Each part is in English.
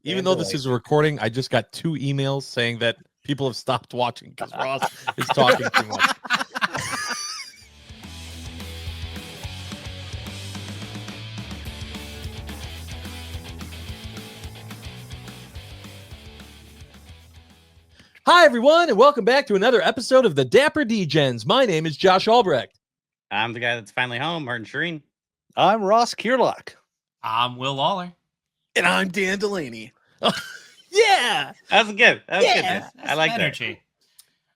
Even though this is a recording, I just got 2 emails saying that people have stopped watching because Ross is talking too much. Hi, everyone, and welcome back to another episode of the Dapper Degens. My name is Josh Albrecht. I'm the guy that's finally home, Martin Shireen. I'm Ross Kierlock. I'm Will Lawler. And I'm Dan Delaney. Yeah! That was good. That was good. That's I like energy.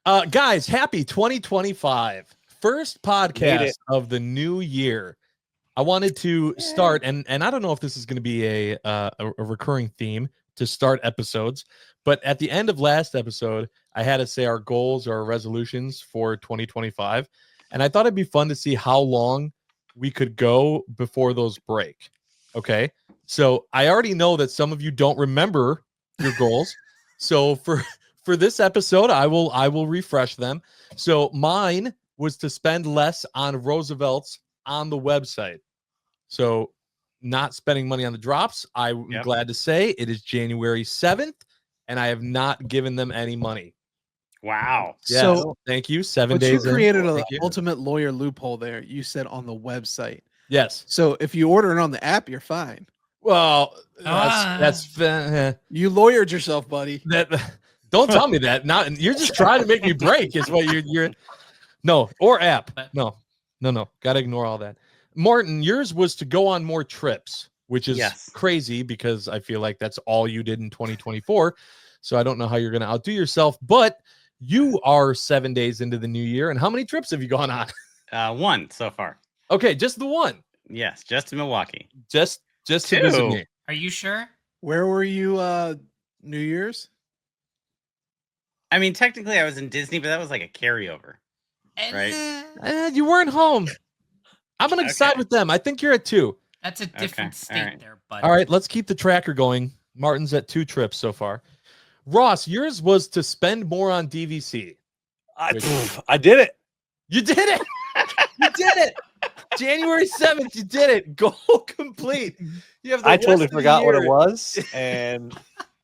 Guys, happy 2025. First podcast of the new year. I wanted to start, and I don't know if this is going to be a recurring theme to start episodes, but at the end of last episode, I had to say our goals or our resolutions for 2025, and I thought it'd be fun to see how long we could go before those break. Okay, so I already know that some of you don't remember your goals, so for this episode, I will refresh them. So mine was to spend less on Roosevelt's on the website. So not spending money on the drops. I'm glad to say it is January 7th, and I have not given them any money. Wow. Yeah, so thank you. 7 days. You created an ultimate lawyer loophole there. You said on the website. Yes. So if you order it on the app, you're fine. Well, that's you lawyered yourself, buddy. Don't tell me that. Not you're just trying to make me break. Is what you're. No, or app. No. Got to ignore all that. Martin, yours was to go on more trips, which is crazy because I feel like that's all you did in 2024. So I don't know how you're going to outdo yourself, but you are 7 days into the new year. And how many trips have you gone on? One so far. Okay, just the one. Yes, just to Milwaukee. Just to visit me. Are you sure? Where were you New Year's? I mean, technically I was in Disney, but that was like a carryover. Right? You weren't home. I'm going to side with them. I think you're at 2. That's a different state there, buddy. All right, let's keep the tracker going. Martin's at 2 trips so far. Ross, yours was to spend more on DVC. I did it. You did it. You did it. January 7th, you did it. Goal complete. You have. I totally forgot what it was, and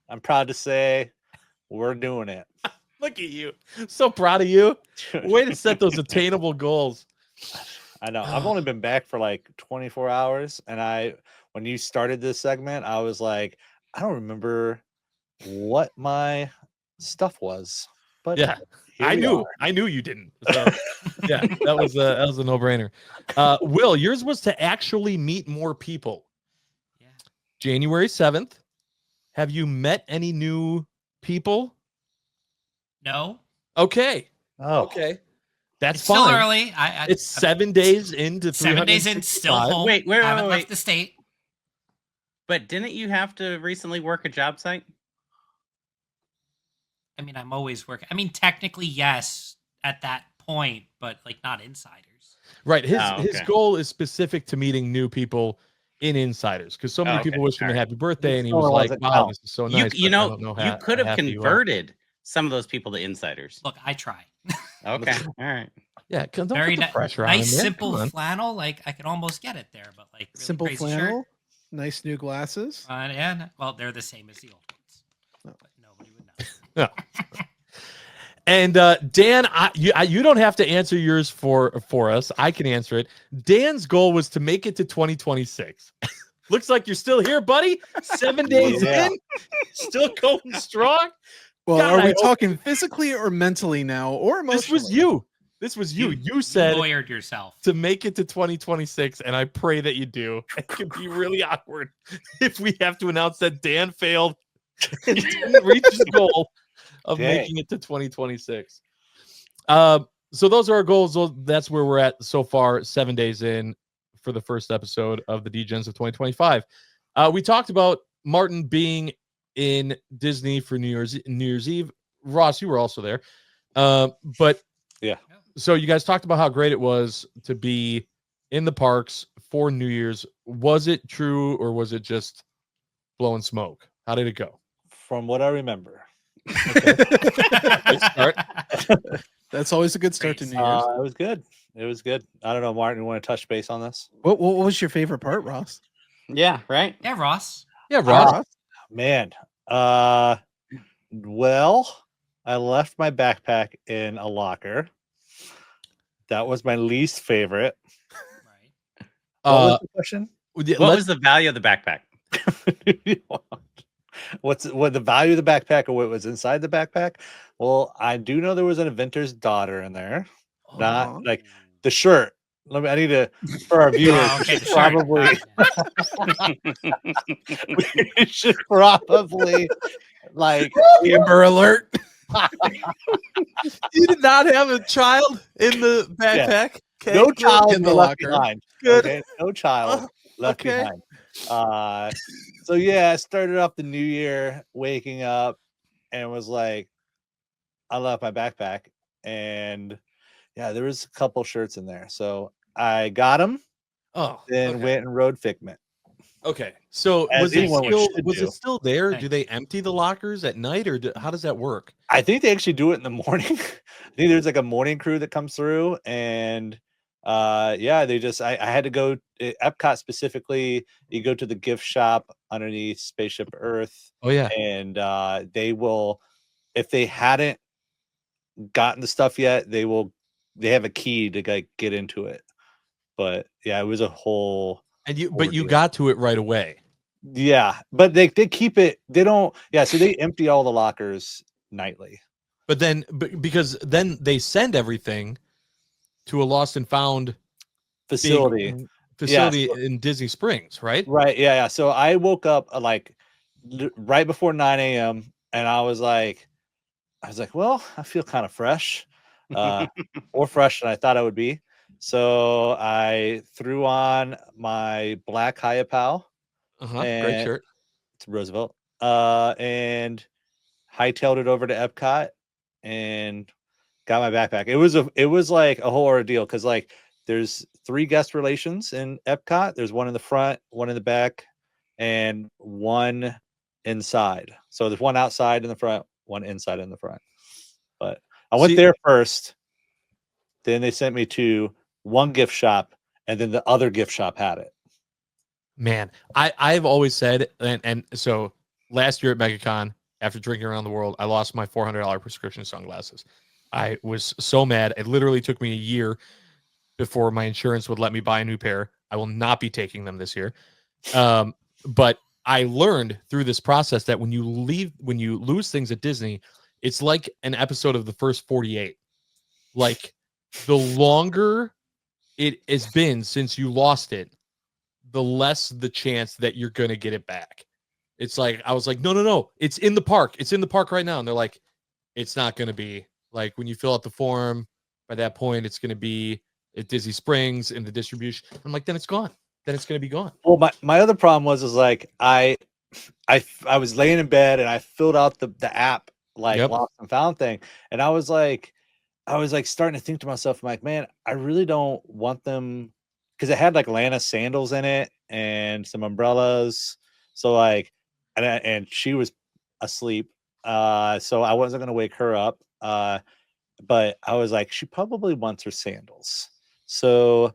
I'm proud to say we're doing it. Look at you. So proud of you. Way to set those attainable goals. I know. I've only been back for like 24 hours, and when you started this segment, I was like, I don't remember what my stuff was. But yeah, I knew you didn't. So, yeah, that was a no-brainer. Will, yours was to actually meet more people. Yeah. January 7th. Have you met any new people? No. Okay. Oh. Okay. That's it's fine. Still early. It's 7 days into 7 days in, still home. Wait. Haven't left the state. But didn't you have to recently work a job site? I mean, I'm always working. I mean, technically, yes, at that point, but like not insiders. Right. His goal is specific to meeting new people in insiders because so many people wished him a happy birthday, and he was like, "Wow, this is so nice." You could have converted some of those people to insiders. Look, I try. Okay, all right. Yeah, don't put the pressure on him. Nice, simple flannel. Like I could almost get it there, but like really simple crazy flannel. Shirt. Nice new glasses. Well, they're the same as the old ones, but nobody would know. Yeah. And Dan, you don't have to answer yours for us. I can answer it. Dan's goal was to make it to 2026. Looks like you're still here, buddy. 7 days in, still going strong. Well, God, are we talking physically or mentally now, or emotionally? This was you. You said you lawyered yourself to make it to 2026, and I pray that you do. It could be really awkward if we have to announce that Dan failed and didn't reach his goal of making it to 2026. So those are our goals. That's where we're at so far, 7 days in for the first episode of the Degens of 2025. We talked about Martin being in Disney for New Year's Eve. Ross, you were also there. But yeah. So you guys talked about how great it was to be in the parks for New Year's. Was it true or was it just blowing smoke? How did it go? From what I remember. Okay. Good start. That's always a good start to New Year's. It was good. It was good. I don't know, Martin, you want to touch base on this? What was your favorite part, Ross? Yeah, right? Yeah, Ross. Yeah, Ross. Man, Well, I left my backpack in a locker. That was my least favorite. Right. What was the question? What was the value of the backpack? What the value of the backpack or what was inside the backpack? Well, I do know there was an inventor's daughter in there. Not like the shirt. I need to for our viewers. Okay, we should probably like Amber Alert. You did not have a child in the backpack. Okay, no child in the left locker. behind. Good. Okay, no child left okay. behind. So yeah, I started off the new year waking up and was like, I left my backpack, and yeah, there was a couple shirts in there, so I got them. Then went and rode Figment. Okay, so As was it still there? Do they empty the lockers at night, or how does that work? I think they actually do it in the morning. I think there's like a morning crew that comes through, and yeah, they just I had to go Epcot specifically. You go to the gift shop underneath Spaceship Earth. Oh yeah, and they will, if they hadn't gotten the stuff yet, they have a key to like get into it. But yeah, it was a whole. And you got to it right away. Yeah, but they keep it. They don't. Yeah, so they empty all the lockers nightly. But then, because then they send everything to a lost and found facility in Disney Springs, right? Right. Yeah. So I woke up like right before 9 a.m. and I was like, well, I feel kind of fresh, or fresh than I thought I would be. So I threw on my black Hayapao. Great shirt. It's Roosevelt. And hightailed it over to Epcot and got my backpack. It was like a whole ordeal because like there's 3 guest relations in Epcot. There's one in the front, one in the back, and one inside. So there's one outside in the front, one inside in the front. But I went there first. Then they sent me to one gift shop, and then the other gift shop had it. Man, I've always said, and so last year at MegaCon, after drinking around the world, I lost my $400 prescription sunglasses. I was so mad. It literally took me a year before my insurance would let me buy a new pair. I will not be taking them this year. But I learned through this process that when you lose things at Disney, it's like an episode of the first 48. Like the longer it has been since you lost it, the less the chance that you're going to get it back. It's like, I was like, no, it's in the park. It's in the park right now. And they're like, it's not going to be. Like when you fill out the form, by that point, it's going to be at Disney Springs in the distribution. I'm like, then it's gone. Then it's going to be gone. Well, my other problem was like, I was laying in bed and I filled out the app, like lost and found thing. And I was like starting to think to myself, I'm like, man, I really don't want them, because it had like Lana sandals in it and some umbrellas. So like, and she was asleep. So I wasn't going to wake her up. But I was like, she probably wants her sandals. So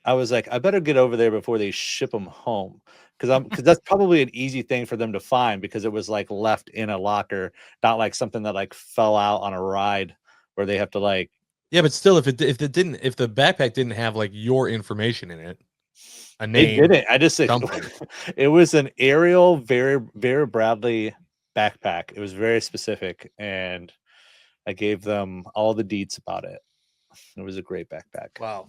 I was like, I better get over there before they ship them home. Because that's probably an easy thing for them to find, because it was like left in a locker, not like something that like fell out on a ride where they have to like. Yeah, but still, if the backpack didn't have like your information in it, a name, it didn't. I just it was an Ariel Vera Bradley backpack. It was very specific, and I gave them all the deets about it. It was a great backpack. Wow.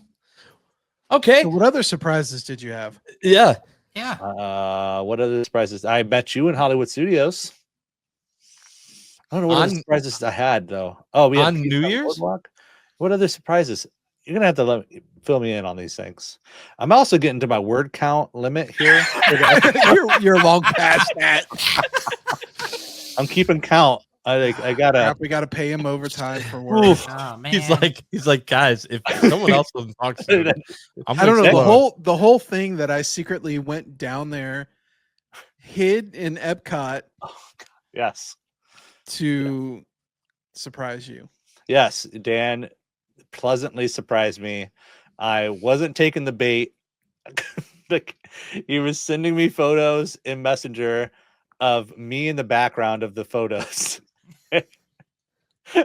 Okay. So what other surprises did you have? Yeah. What other surprises? I met you in Hollywood Studios. I don't know what other surprises I had though. Oh, we had on New Year's. Boardwalk. What other surprises? You're gonna have to fill me in on these things. I'm also getting to my word count limit here. you're long past that. I'm keeping count. We gotta pay him overtime for work. Oh, man. He's like, guys, if someone else doesn't talk to me, I don't know. The whole thing that I secretly went down there, hid in Epcot. Oh, God. Yes. To surprise you. Yes, Dan pleasantly surprised me. I wasn't taking the bait. Like, he was sending me photos in Messenger of me in the background of the photos.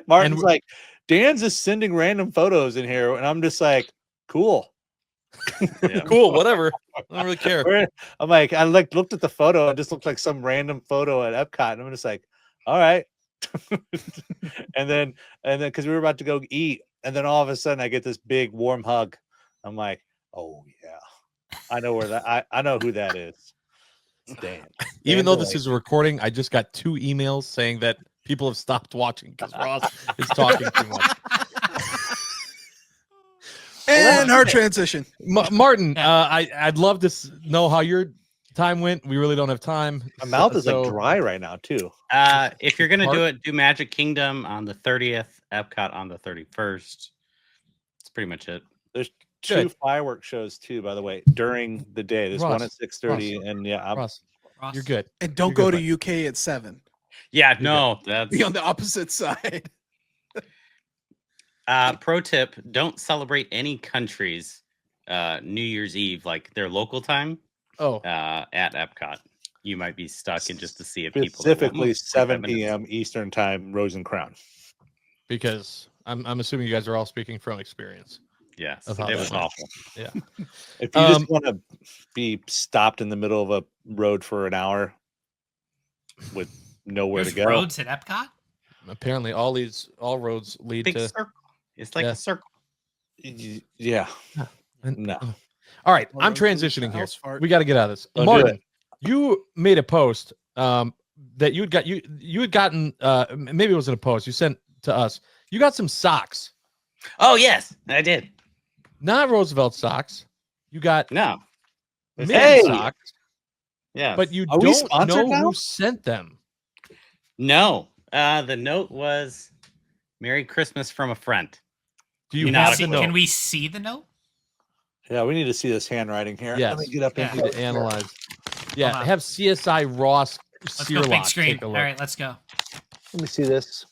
Martin's like, Dan's just sending random photos in here, and I'm just like, cool. Yeah. Cool, whatever. I don't really care. I'm like, I looked at the photo, and just looked like some random photo at Epcot, and I'm just like, all right. and then because we were about to go eat, and then all of a sudden I get this big warm hug. I'm like, oh yeah, I know where that I know who that is. It's Dan. Even Dan though this Delaney. is a recording, I just got 2 emails saying that people have stopped watching because Ross is talking too much. And our transition. Martin, I'd love to know how your time went. We really don't have time. My mouth is like dry right now too. If you're gonna do it, do Magic Kingdom on the 30th, Epcot on the 31st. That's pretty much it. There's 2 fireworks shows too, by the way, during the day. There's one at 6:30, and yeah, Ross, Ross. you're good. And don't You're go good, to UK at 7. Yeah, no, that's Be on the opposite side. pro tip: don't celebrate any countries New Year's Eve, like their local time. Oh, At Epcot, you might be stuck in just to see if people specifically 7 p.m. Eastern time, Rose and Crown. because I'm assuming you guys are all speaking from experience. Yes, Of how it that was went. awful. Yeah. If you just want to be stopped in the middle of a road for an hour with nowhere There's to go, roads at Epcot. Apparently, all roads lead Big to. circle. It's like Yeah. a circle. yeah, And- no. All right, Or I'm roads lead transitioning to here. house fart. We got to get out of this. Don't do Martin, it. you made a post that you had gotten maybe it wasn't a post you sent to us. You got some socks, Oh yes, I did. not Roosevelt socks. You got No, Mickey Hey! socks, yeah, but you Are we don't sponsored know now? who sent them. no. The note was "Merry Christmas from a friend." Do you You're not have a the clue. note? Can we see the note? Yeah, we need to see this handwriting here. Yes. Let me get up We and need to analyze. Yeah, Hold on. have CSI Ross Let's go big Searlock screen. take a All look. right, let's go. Let me see this.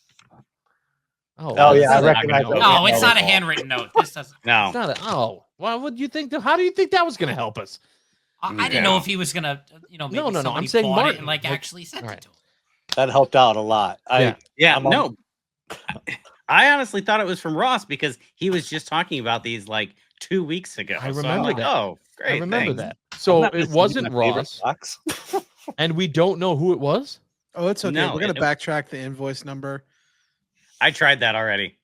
Oh, Oh, yeah, that's I not a recognize note. that. No, it's not a no. handwritten note. This doesn't. No, It's not a, oh, well, what do you think? How do you think that was going to help us? I didn't know No. if he was gonna, maybe No, I'm somebody saying bought Martin, it and like like- actually sent all it right. to him. That helped out a lot. yeah, I'm on- no. I honestly thought it was from Ross because he was just talking about these like 2 weeks ago. I So I'm remember like, that. oh, great! I remember thanks. that. I'm So not it missing wasn't my favorite Ross, socks. and we don't know who it was. Oh, it's okay. No, We're gonna it- backtrack the invoice number. I tried that already.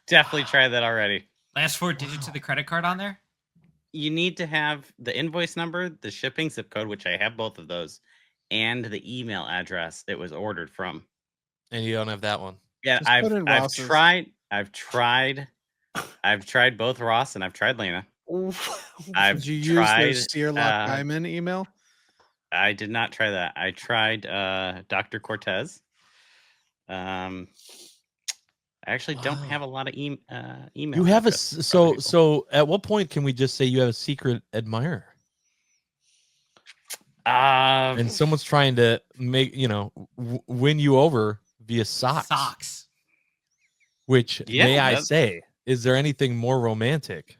Definitely tried that already. Last 4 digits of the credit card on there. You need to have the invoice number, the shipping zip code, which I have both of those, and the email address it was ordered from. And you don't have that one. Yeah, Just I've put in I've Ross's. tried both Ross and I've tried Lena. I've Did you use tried. their Searlock uh, Diamond email? I did not try that. I tried Dr. Cortez. I actually don't Wow. have a lot of email. You have a addresses from other people. so. At what point can we just say you have a secret admirer and someone's trying to make win you over via socks? Socks. Which Yeah, may I that's- say, is there anything more romantic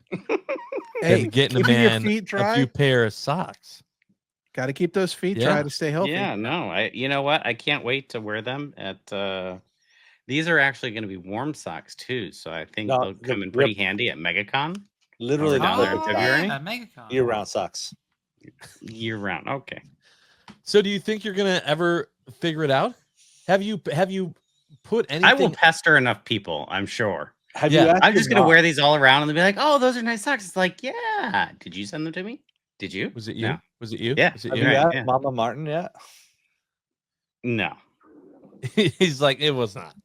Hey, than getting a keeping your man feet a dry. few pair of socks? Got to keep those feet Yeah. dry to stay healthy. Yeah, no, you know what? I can't wait to wear them at. These are actually going to be warm socks too, so I think No, they'll come in pretty handy at MegaCon Literally Or down there in the February? Yeah, MegaCon. year-round socks. year round. Okay. So, do you think you're gonna ever figure it out? Have you put anything? I will pester enough people, I'm sure. Have Yeah, you? I'm just going to wear. wear these all around and they'll be like, "Oh, those are nice socks." It's like, "Yeah, did you send them to me? Did you?" Was it you? No. Was it you? Yeah. Was it Have you? you Right, got yeah. Mama Martin yet? No. He's like, it was not.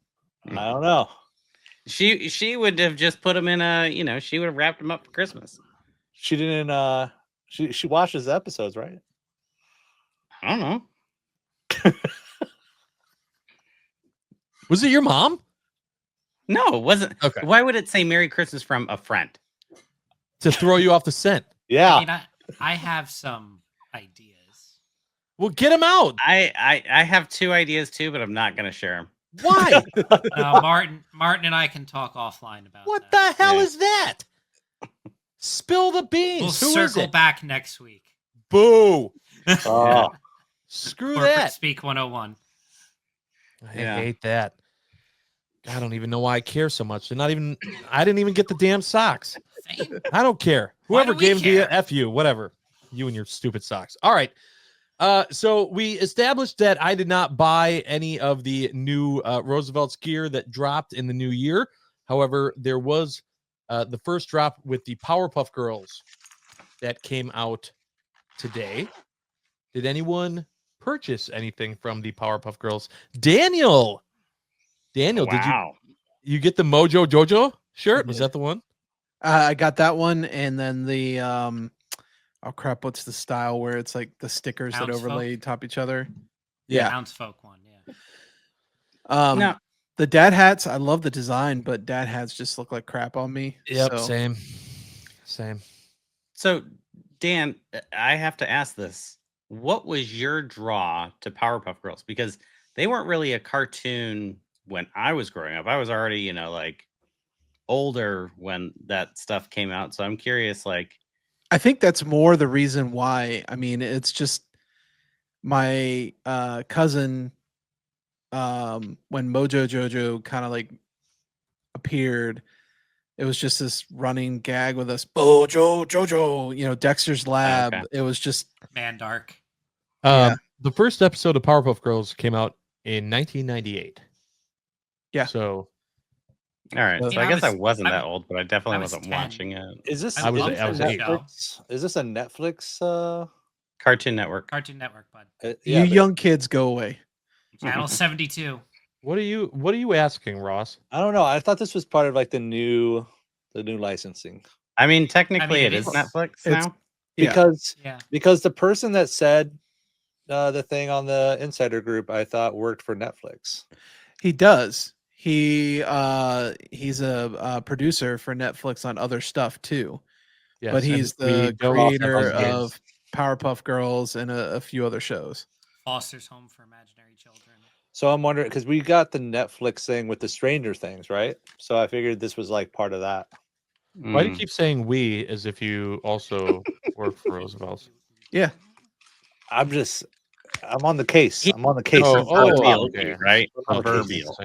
I don't know. She would have just put them in a, she would have wrapped them up for Christmas. She didn't. She watches the episodes, right? I don't know. Was it your mom? No, it wasn't. Okay. Why would it say Merry Christmas from a friend? To throw you off the scent. Yeah. I mean, I have some ideas. Well, get him out. I have 2 ideas too, but I'm not going to share them. Why? Martin and I can talk offline about What that. the hell Yeah. is that? Spill the beans. We'll Who is circle it? back next week. Boo. Oh, Screw Corporate that. speak 101. I Yeah. hate that. I don't even know why I care so much. I didn't even get the damn socks. Same. I don't care. Why Whoever do we gave them to you, care? F you, whatever. You and your stupid socks. All right. So we established that I did not buy any of the new Roosevelt's gear that dropped in the new year. However, there was the first drop with the Powerpuff Girls that came out today. Did anyone purchase anything from the Powerpuff Girls? Daniel, did you get the Mojo Jojo shirt? Was that the one? I got that one, and then the oh crap, what's the style where it's like the stickers that Townsfolk? overlay top each other? Yeah. Townsfolk one, yeah. No. The dad hats, I love the design, but dad hats just look like crap on me. Yep, so. same. So, Dan, I have to ask this. What was your draw to Powerpuff Girls? Because they weren't really a cartoon when I was growing up. I was already, like older when that stuff came out. So I'm curious, like, I think that's more the reason why. I mean, it's just my cousin when Mojo Jojo kind of like appeared, it was just this running gag with us, Mojo Jojo, Dexter's Lab. okay. It was just Man Dark. Yeah. The first episode of Powerpuff Girls came out in 1998. Yeah. So all right. So So I guess I was- wasn't I that was- old, but I definitely I was wasn't 10. watching it. Is this I was- is I this a was eight. Netflix? Is this a Netflix? Cartoon Network. Cartoon Network, bud. you but young kids go away. Channel 72. what are you asking, Ross? I don't know. I thought this was part of like the new licensing I mean, technically, it it is is- Netflix it's- now. Yeah. because the person that said the thing on the insider group I thought worked for Netflix. He does. He's a producer for Netflix on other stuff too. Yes, but and he's we the don't also creator have games. of Powerpuff Girls and a few other shows. Foster's Home for Imaginary Children. So I'm wondering because we got the Netflix thing with the Stranger Things, right? So I figured this was like part of that. Why do you Mm. keep saying we as if you also work for Roosevelt's? Yeah. I'm on the case. I'm on the case. Oh, I'm on the top. proverbially, okay. right? Oh, Proverbial.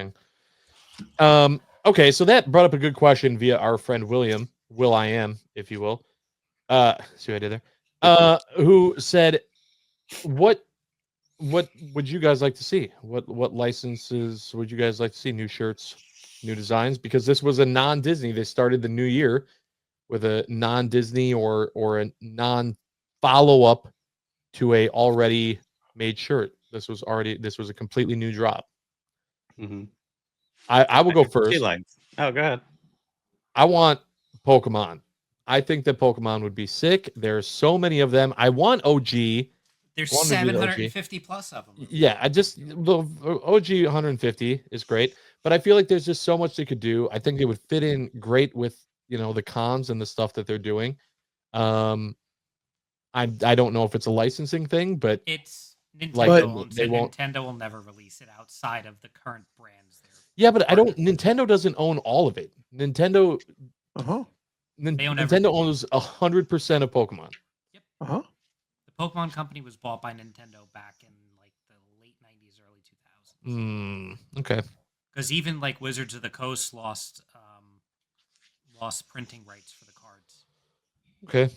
Okay, so that brought up a good question via our friend William, Will I Am, if you will. See what I did there? Who said, what would you guys like to see? What licenses would you guys like to see? New shirts, new designs? Because this was a non-Disney. They started the new year with a non-Disney or a non-follow-up to a already made shirt. This was a completely new drop. Mhm. I will go Two first. lines. Oh, go ahead. I want Pokemon. I think that Pokemon would be sick. There's so many of them. I want OG. There's One would be the OG. 750 plus of them. Yeah, the OG 150 is great, but I feel like there's just so much they could do. I think they would fit in great with the cons and the stuff that they're doing. I don't know if it's a licensing thing, but It's Nintendo Like, owns they it. won't- Nintendo will never release it outside of the current brands. yeah, but I don't. Nintendo doesn't own all of it. Nintendo Uh-huh. They own Nintendo everything. owns 100% of Pokemon. Uh-huh. The Pokemon Company was bought by Nintendo back in like the late 90s, early 2000s. Okay. Because even like Wizards of the Coast lost printing rights for the cards. Okay.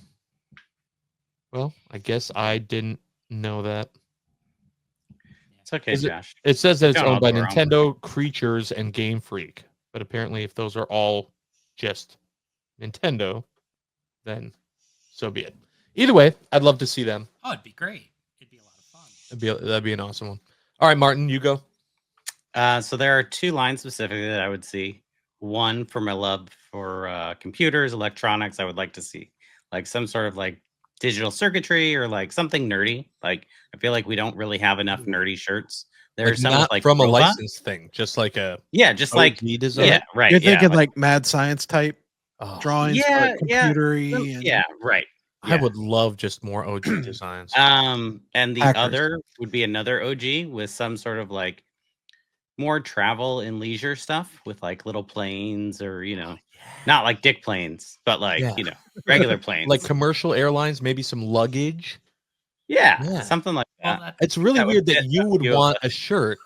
Well, I guess I didn't know that. It's okay, Is it- Josh. It says that it's Don't owned by know their own Nintendo, Creatures, and Game Freak. But apparently, if those are all just Nintendo, then so be it. Either way, I'd love to see them. Oh, it'd be great. It'd be a lot of fun. That'd be an awesome one. All right, Martin, you go. So there are two lines specifically that I would see. One for my love for computers, electronics. I would like to see like some sort of like digital circuitry or like something nerdy. Like I feel like we don't really have enough nerdy shirts. There are Like, some not with, like from a robot. license thing, just like a just like OG design. yeah, right. You're yeah, thinking like mad science type Oh, drawings, yeah, but yeah, computery. And, yeah, right. I yeah. would love just more OG designs. And the Hackers. other would be another OG with some sort of like more travel and leisure stuff with like little planes or not like dick planes, but like Yeah. regular planes. Like commercial airlines, maybe some luggage. Yeah. something like Well, that. It's really That would weird that fit you would you. want a shirt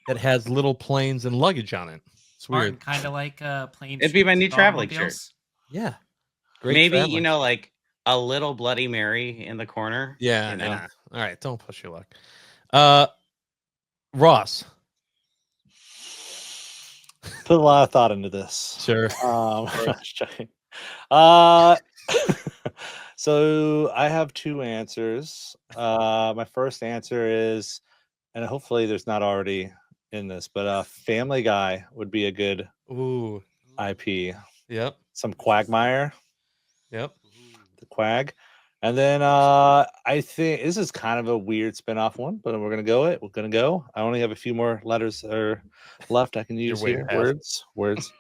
that has little planes and luggage on it. It's Martin, weird. kind of like plain. It'd be my shoes new with traveling shirt. automobiles. Yeah. Great Maybe traveling. like a little Bloody Mary in the corner. Yeah. you know? Yeah. All right. Don't push your luck. Ross. Put a lot of thought into this. Sure. Just joking. So I have two answers. My first answer is, and hopefully there's not already in this, but Family Guy would be a good Ooh. IP. Yep. Some Quagmire, Yep. the Quag. And then I think this is kind of a weird spin-off one, but we're gonna go it. We're gonna go. I only have a few more letters left I can use way here. past. Words.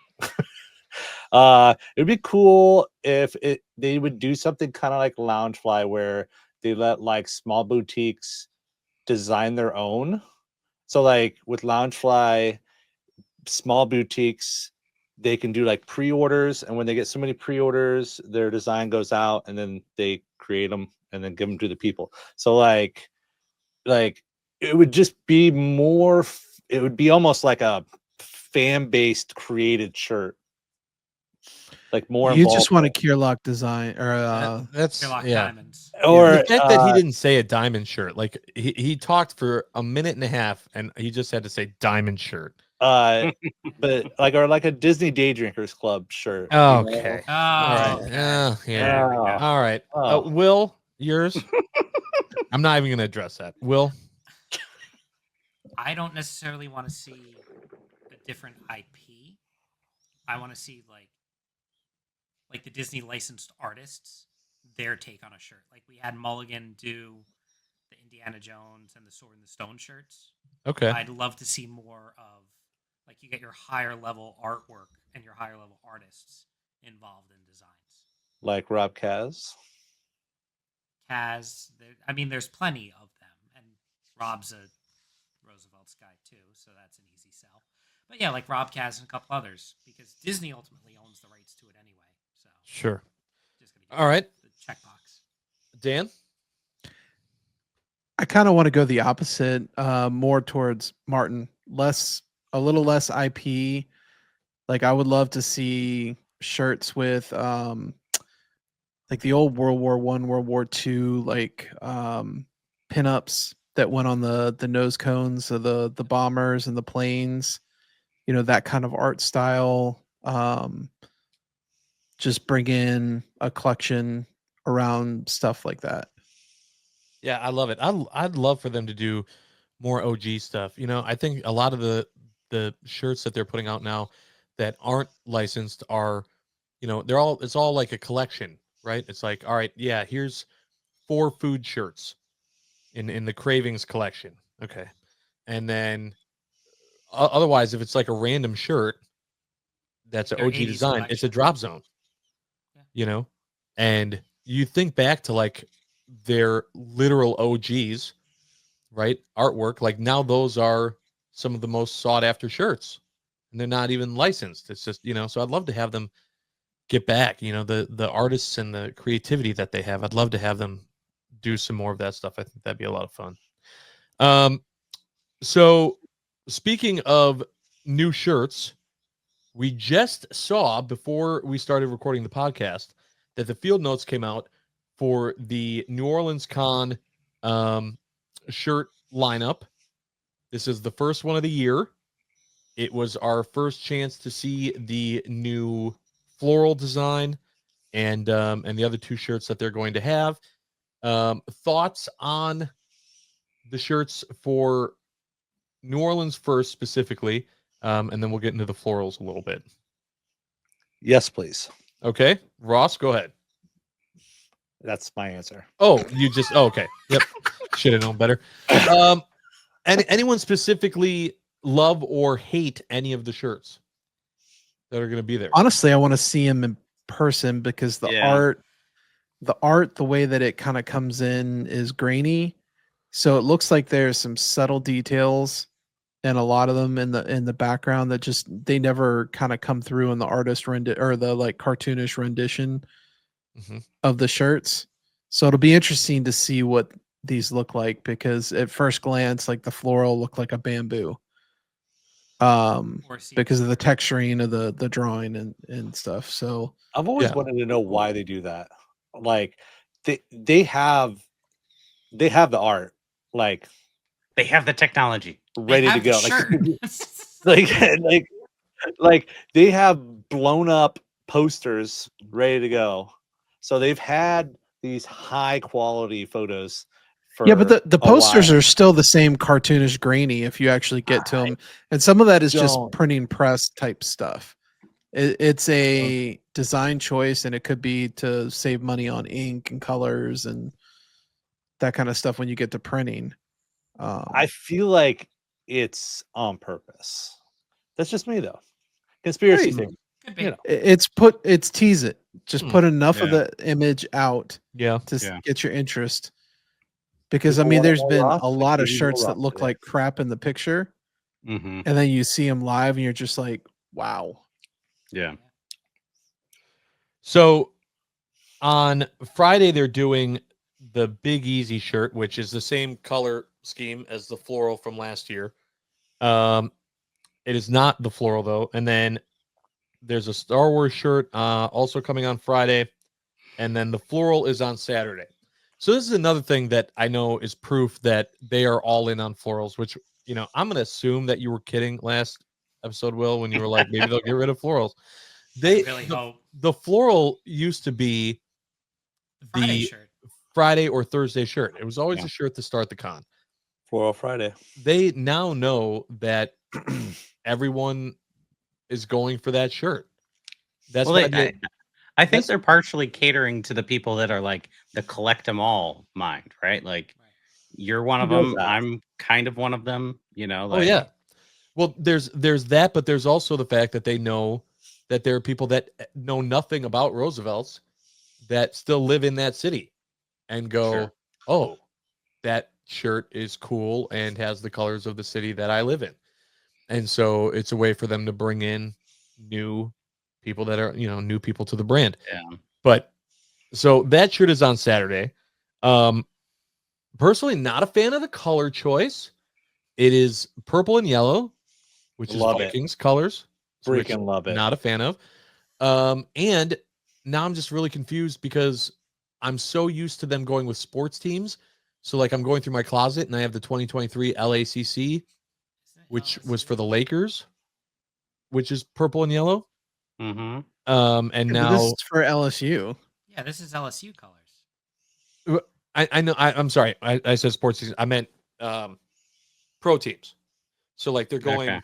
It would be cool if they would do something kind of like Loungefly, where they let like small boutiques design their own. So like with Loungefly, small boutiques, they can do like pre-orders, and when they get so many pre-orders, their design goes out, and then they create them and then give them to the people. So like it would just be more. It would be almost like a fan-based created shirt. Like more You involved. just want a Kierlock design or That's Sherlock yeah. Diamonds. or The fact that he didn't say a diamond shirt, like he talked for a minute and a half, and he just had to say diamond shirt. but like a Disney Day Drinkers Club shirt. Okay. Oh, All right. okay. Yeah. There we go. All right. Oh. Will, yours? I'm not even going to address that. Will? I don't necessarily want to see a different IP. I want to see like the Disney licensed artists, their take on a shirt. Like we had Mulligan do the Indiana Jones and the Sword and the Stone shirts. Okay. I'd love to see more of like you get your higher level artwork and your higher level artists involved in designs. Like Rob Kaz. Kaz, I mean, there's plenty of them, and Rob's a Roosevelt's guy too, so that's an easy sell. But yeah, like Rob Kaz and a couple others, because Disney ultimately owns the rights to it anyway. So Sure. just gonna give All right. the checkbox. Dan? I kind of want to go the opposite, more towards Martin, a little less IP. Like I would love to see shirts with like the old World War I, World War II, like pinups that went on the nose cones of the bombers and the planes. You know, that kind of art style. Just bring in a collection around stuff like that. Yeah, I love it. I'd love for them to do more OG stuff. You know, I think a lot of the shirts that they're putting out now that aren't licensed are, you know, it's all like a collection, right? It's like, all right, yeah, here's 4 food shirts in the Cravings collection. Okay. And then otherwise, if it's like a random shirt that's an Their OG 80s design, it's a collection. drop zone. Yeah. You know? And you think back to like their literal OGs, right? Artwork, like now those are some of the most sought after shirts. And they're not even licensed. It's just, you know, so I'd love to have them get back, you know, the artists and the creativity that they have. I'd love to have them do some more of that stuff. I think that'd be a lot of fun. So speaking of new shirts, we just saw before we started recording the podcast that the field notes came out for the New Orleans Con shirt lineup. This is the first one of the year. It was our first chance to see the new floral design and the other 2 shirts that they're going to have. Thoughts on the shirts for New Orleans first specifically, and then we'll get into the florals a little bit. Yes, please. Okay, Ross, go ahead. That's my answer. Oh, okay. Yep. Should have known better. Anyone specifically love or hate any of the shirts that are going to be there? Honestly, I want to see him in person because the art, the way that it kind of comes in is grainy. So it looks like there's some subtle details and a lot of them in the background that just they never kind of come through in the artist or the like cartoonish rendition of the shirts. So it'll be interesting to see what these look like, because at first glance, like the floral looked like a bamboo. Because of the texturing of the drawing and stuff. So I've always Yeah. wanted to know why they do that. Like they have the art like They have the technology. ready to have the go. shirt. Like like they have blown up posters ready to go. So they've had these high quality photos for yeah, but the a posters while. are still the same cartoonish grainy if you actually get to I them, and some of that is just don't- printing press type stuff. It's a design choice, and it could be to save money on ink and colors and that kind of stuff when you get to printing. I feel like it's on purpose. That's just me though. Conspiracy Hey, theory. Could be. You know. It's tease it. Just Hmm. put enough of Yeah. the image out Yeah. to Yeah. get your interest. Because People I mean, want there's more been Ross, a they lot of give you more shirts that Ross look today. like crap in the picture, Mm-hmm. and then you see them live, and you're just like, wow. Yeah. So on Friday, they're doing the Big Easy shirt, which is the same color scheme as the floral from last year. It is not the floral though. And then there's a Star Wars shirt also coming on Friday, and then the floral is on Saturday. So this is another thing that I know is proof that they are all in on florals. Which I'm gonna assume that you were kidding last episode, Will, when you were like, maybe they'll get rid of florals. I really hope The floral used to be the Friday the shirt. Friday or Thursday shirt. It was always Yeah. a shirt to start the con. For Friday. They now know that everyone is going for that shirt. That's Well, why I think that's- they're partially catering to the people that are like the collect them all mind, right? Like Right. you're one of Who does them. that? I'm kind of one of them. oh Like, yeah. Well, there's that, but there's also the fact that they know that there are people that know nothing about Roosevelt's that still live in that city and go, Sure. oh, that shirt is cool and has the colors of the city that I live in. And so it's a way for them to bring in new people that are, new people to the brand. Yeah. But so that shirt is on Saturday. Personally, not a fan of the color choice. It is purple and yellow, which Love is it. Vikings colors. which Freaking love it. Not a fan of. And now I'm just really confused because I'm so used to them going with sports teams. So like I'm going through my closet and I have the 2023 LACC, Isn't it which LSU? was for the Lakers, which is purple and yellow. Mm-hmm. And Yeah, but now this is for LSU. Yeah, this is LSU colors. I know I'm sorry. I said sports teams. I meant pro teams. So like Okay.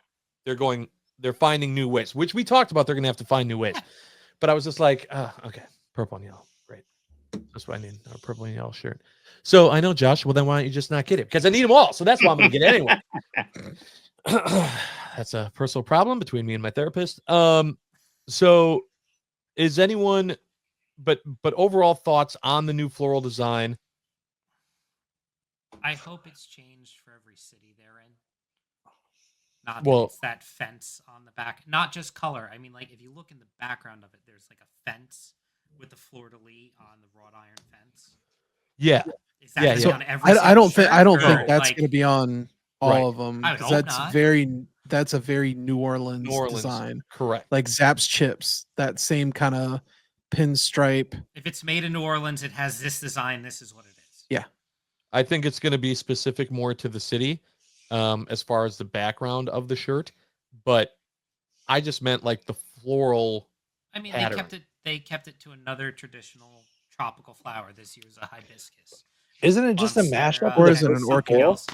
they're finding new ways, which we talked about. They're gonna have to find new ways. But I was just like, okay, purple and yellow. Great. That's what I need, a purple and yellow shirt. So I know, Josh, well then why don't you just not get it? Because I need them all. So that's why I'm gonna get it anyway. That's a personal problem between me and my therapist. So is anyone but overall thoughts on the new floral design? I hope it's changed for every city they're in. Not Well- that it's that fence on the back, not just color. I mean, like if you look in the background of it, there's like a fence with the fleur de lis on the wrought iron fence. Yeah. Is that Yeah, gonna yeah. be on every I don't think shirt, or, that's like, going to be on all Right. of them. I would 'Cause hope that's not. that's a very New Orleans, New Orleans. design, Correct. like Zapp's chips. That same kind of pinstripe. if it's made in New Orleans, it has this design. This is what it is. Yeah. I think it's going to be specific more to the city, as far as the background of the shirt. But I just meant like the floral. I mean, Pattern. they kept it to another traditional tropical flower. This year's a hibiscus. Isn't it just a Monstera, mashup? Or of is it the an something orchid? else.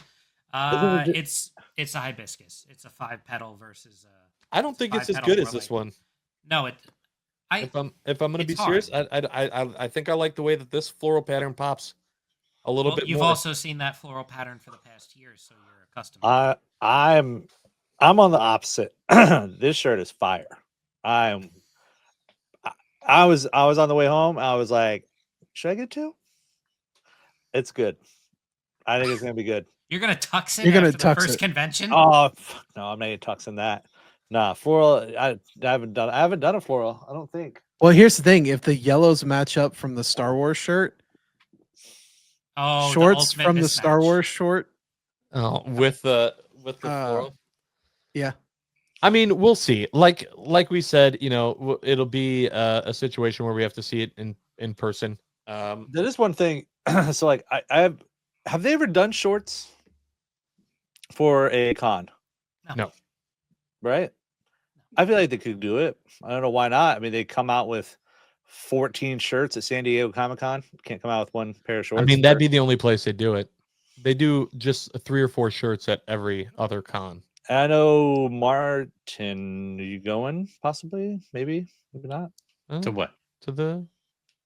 Isn't it It's a hibiscus. It's a 5-petal versus a. I don't think it's as five-petal good as more this like- one. No, If I'm going to be it's serious, hard. I think I like the way that this floral pattern pops a little bit you've more. also seen that floral pattern for the past year, so you're accustomed. to it. I'm on the opposite. This shirt is fire. I was on the way home. I was like, should I get two? It's good. I think it's gonna be good. You're gonna tux it You're gonna after the tux first it. convention. Oh fuck, no, I'm not even tuxing that. Nah, floral. I haven't done a floral. I don't think. Well, here's the thing: if the yellows match up from the Star Wars shirt, Oh, shorts ultimate from the Star mismatch. Wars short. Oh, with the Uh, floral. Yeah. I mean, we'll see. Like we said, it'll be a situation where we have to see it in person. That is one thing. So like I have they ever done shorts for a con? No. Right? I feel like they could do it. I don't know why not. I mean, they come out with 14 shirts at San Diego Comic-Con. Can't come out with one pair of shorts. I mean, that'd be the only place they do it. They do just 3 or 4 shirts at every other con. I know Martin. Are you going? Possibly, maybe not. To what? To the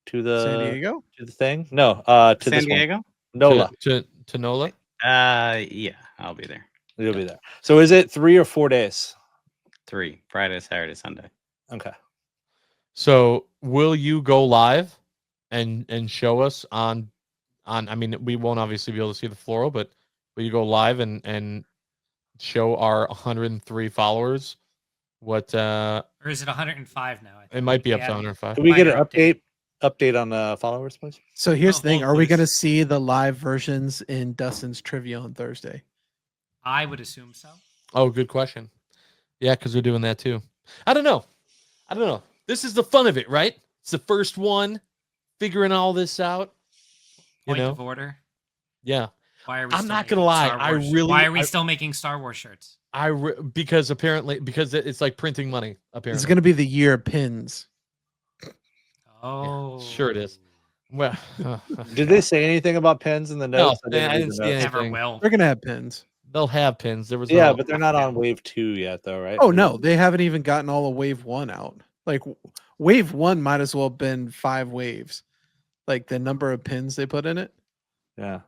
To the San Diego. to the thing? No, to San this one. Diego? NOLA. to NOLA. Yeah, I'll be there. You'll be there. So is it 3 or 4 days? 3 Friday, Saturday, Sunday. Okay. So will you go live and show us on? I mean, we won't obviously be able to see the floral, but will you go live and show our 103 followers what? Or is it 105 now? I It think might be up they to added- 105. Can we get an Minor update on followers, please? So here's Oh, the thing: hold are we going to loose. see the live versions in Dustin's trivia on Thursday? I would assume so. Oh, good question. Yeah, because we're doing that too. I don't know. This is the fun of it, right? It's the first one, figuring all this out. Point of order. Yeah. Why are we? I'm still not gonna making lie, Star I Wars- really- Why are we I- still making Star Wars shirts? Because it's like printing money. Apparently, It's going to be the year of pins. Oh, sure it is. Well, Did they say anything about pins in the No, notes? I read didn't the see notes. Never anything. will. They're going to have pins. They'll have pins. There was Yeah, no, but they're not on wave 2 yet, though, right? Oh no, they haven't even gotten all of wave 1 out. Like wave 1 might as well have been 5 waves. Like the number of pins they put in it. Yeah,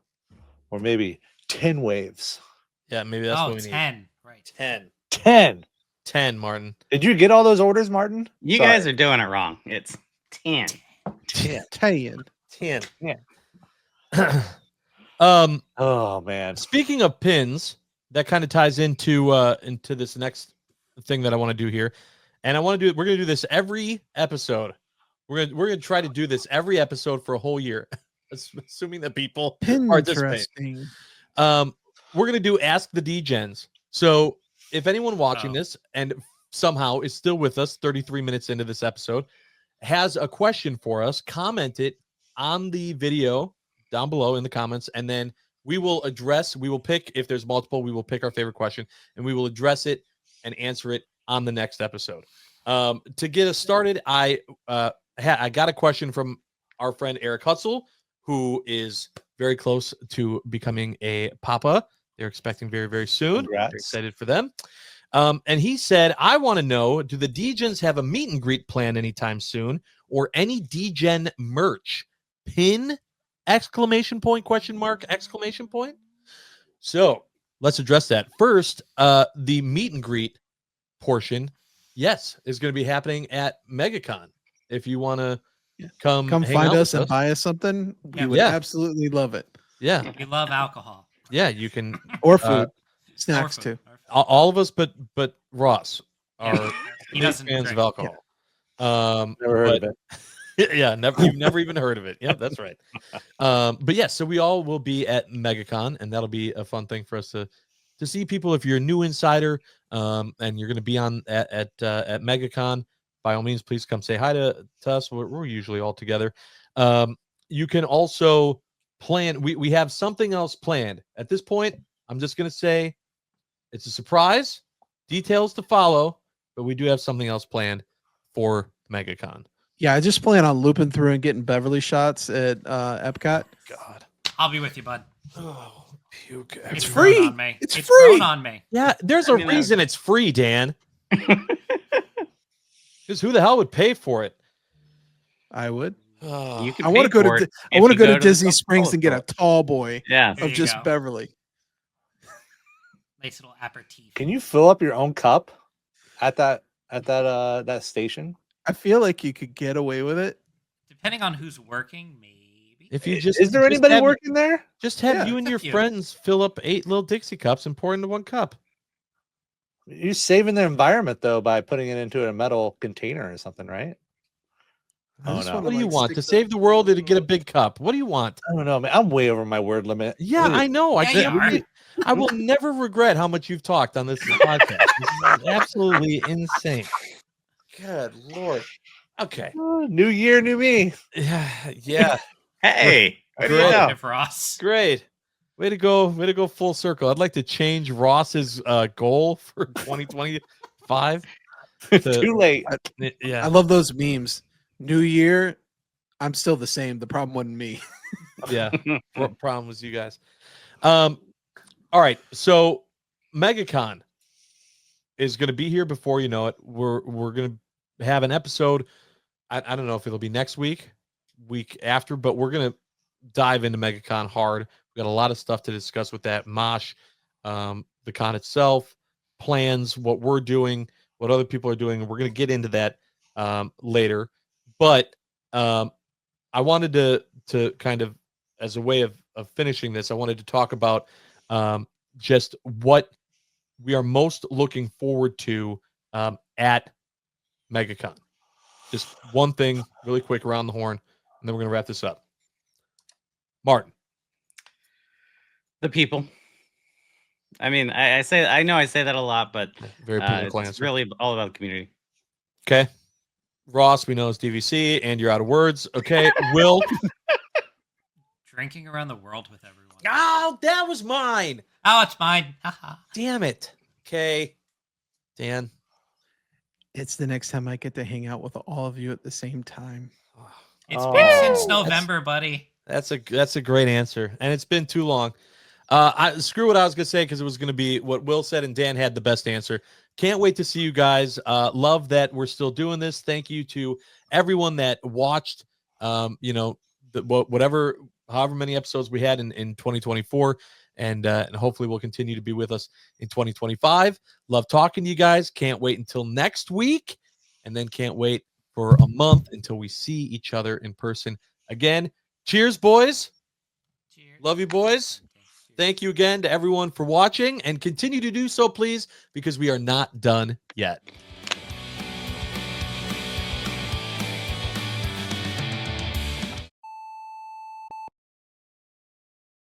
or maybe 10 waves. yeah, maybe that's Oh, what we need. 10. Right. 10. 10, Martin. Did you get all those orders, Martin? You Sorry. guys are doing it wrong. It's 10. 10. 10. 10. Yeah. Oh man. Speaking of pins, that kind of ties into this next thing that I want to do here, and we're gonna do this every episode. We're gonna try to do this every episode for a whole year, assuming that people participate. Interesting. We're gonna do Ask the Degens. So if anyone watching Oh. this and somehow is still with us 33 minutes into this episode, has a question for us, comment it on the video down below in the comments, and then we will pick, if there's multiple, we will pick our favorite question and we will address it and answer it on the next episode. To get us started, I got a question from our friend Eric Hutzel, who is very close to becoming a papa. They're expecting very, very soon. Congrats. Very excited for them. And he said, I want to know, do the Degens have a meet and greet plan anytime soon, or any Degen merch? Pin, exclamation point, question mark, exclamation point. So let's address that. First, the meet and greet portion, yes, is going to be happening at MegaCon. If you want to come hang find out us with and buy us something. We would Yeah. absolutely love it. Yeah, We love alcohol. yeah, you can. Or food. Snacks Or too. food. All of us, but Ross are Yeah, he big doesn't fans drink. of alcohol. Never heard but- of it. Yeah, you've never even heard of it. Yep, that's right. But yeah, so we all will be at MegaCon, and that'll be a fun thing for us to see people. If you're a new insider, and you're going to be on at MegaCon, by all means, please come say hi to us. We're usually all together. You can also plan. We have something else planned at this point. I'm just going to say it's a surprise. Details to follow, but we do have something else planned for MegaCon. Yeah, I just plan on looping through and getting Beverly shots at Epcot. God. I'll be with you, bud. Oh, puke. It's free. grown on me. It's It's free. grown on me. Yeah, there's I a mean, reason it's free, Dan. Because who the hell would pay for it? I would. You can I want to pay go for to it I if want to you go to the Disney Coca-Cola Springs and get a store. tall boy Yeah. There of you just go. Beverly. Nice little aperitif. Can you fill up your own cup at that station? I feel like you could get away with it. Depending on who's working, maybe. If you just Is there just anybody have- working there? Just have Yeah, you and a your few. friends fill up 8 little Dixie cups and pour into one cup. You're saving the environment though by putting it into a metal container or something, right? I Oh, just no. wanna, What do you like, want? To stick save the world or to get a big cup? What do you want? I don't know, man. I'm way over my word limit. Yeah, What do you- I know. I Yeah, can't you are. believe. I will never regret how much you've talked on this podcast. This is absolutely insane. Good Lord. Okay. New year, new me. Yeah. Yeah. Hey, what do you Great. know? Positive, Ross. Great. Way to go. Way to go full circle. I'd like to change Ross's goal for 2025. Too late. I Yeah. love those memes. New year, I'm still the same. The problem wasn't me. Yeah. Problem was you guys. All right. So MegaCon is going to be here before you know it. We're going to have an episode. I don't know if it'll be next week after, but we're going to dive into MegaCon hard. We got a lot of stuff to discuss with that Mosh, the con itself, plans, what we're doing, what other people are doing. We're going to get into that later. But I wanted to kind of, as a way of finishing this, I wanted to talk about just what we are most looking forward to at MegaCon. Just one thing really quick around the horn, and then we're going to wrap this up. Martin. The people. I mean, I know I say that a lot, but Very political it's answer. really all about the community. Okay. Ross, we know is DVC, and you're out of words. Okay. Will. Drinking around the world with everyone. Oh, that was mine. Oh, it's mine. Haha. Damn it. Okay. Dan. It's the next time I get to hang out with all of you at the same time. It's been since Oh. November, buddy. That's a great answer, and it's been too long. Screw what I was gonna say because it was gonna be what Will said, and Dan had the best answer. Can't wait to see you guys. Love that we're still doing this. Thank you to everyone that watched. Whatever, however many episodes we had in 2024, and hopefully will continue to be with us in 2025. Love talking to you guys. Can't wait until next week, and then can't wait for a month until we see each other in person again. Cheers, boys. Cheers. Love you, boys. Thank you again to everyone for watching, and continue to do so, please, because we are not done yet.